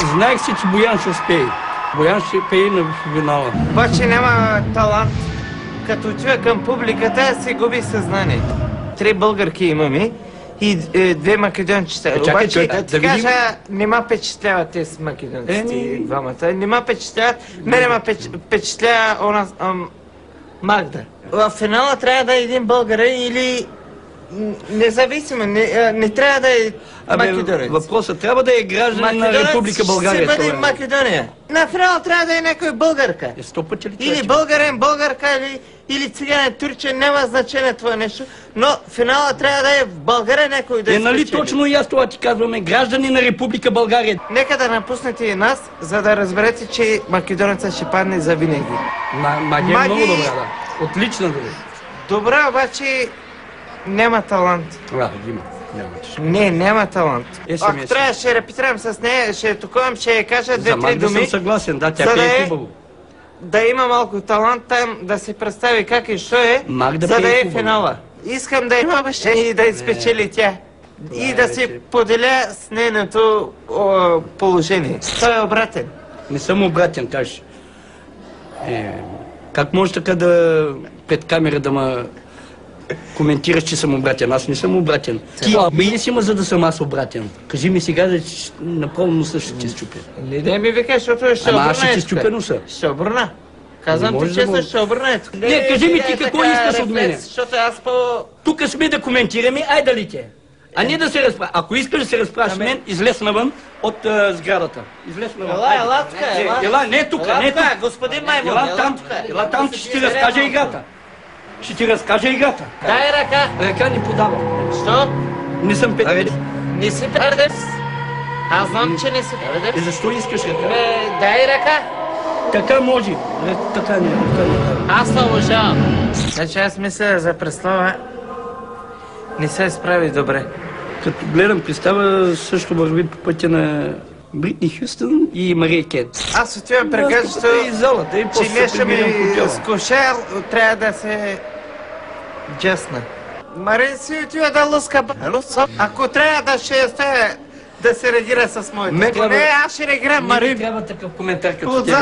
Знаех си, че Боян ще успее. Боян ще пее на финала. Обаче няма талант. Като отива към публиката, се губи съзнание. 3 българки имаме и 2 македончета. Обаче, да кажа, не ма впечатляват те с македонците двамата. Не ма впечатляват. Мене ма впечатлява Магда. В финала трябва да е един българин или независимо, не трябва да е македонец. Въпросът трябва да е гражданин на Република България. Ще бъде Македония. На финала трябва да е някой българка. Или българин, българка, или циганен, турчен, няма значение това нещо, но финала трябва да е в България някой да е нали точно и аз това ти казваме, граждани на Република България. Нека да напуснете и нас, за да разберете, че македонеца ще падне завинаги. Магия е много добра, да. Отлична добре. Добра, обаче няма талант. Няма талант. Ако трябва, ще репетирам с нея, ще туковам, ще я кажа 2-3 думи. съм съгласен, да, тя пее хубаво. Да има малко талант там, да се представи как и що е, за да е финала. Искам да има обещание и да изпечели тя. И да се поделя с нейното положение. Той е обратен. Не съм обратен, кажеш. Как може така да пред камера да ме коментираш, че съм обратен? Аз не съм обратен. Ти мили си ма, за да съм аз обратен. Кажи ми сега, да направо носа ще ти счупя. Не дай ми вика, защото ще обърна. Ама аз ще ти счупя носа. Ще обърна. Казвам ти честно, ще обърна. Не, кажи ми ти какво искаш от мене. Защото аз Тук сме да коментираме, ай да ли те. А не да се разправя. Ако искаш да се разправяш с мен, излез навън от сградата. Излез навън. Ела тук, ела. Не тук, не тук. Господин Маймун, ела там, че ще ти разкажа играта. Ще ти разкажа играта. Дай ръка. Ръка не подавам. Що? Не съм петдев. Не си петдев. Аз знам, че не си петдев. Защо искаш ръка? Дай ръка. Така може. Така не. Аз се уважавам. Значи аз мисля за представа не се справи добре. Като гледам представа, също върви по пътя на Бритни Хюстън и Мария Кент. Аз отивам при гаджето, че нещо ми скушал, трябва да се джесна. Марин си отива да луска. Ако трябва да ще оставя да се реагира с моето. Не, аз ще реагирам, Марин. Не трябва такъв коментар като тебе.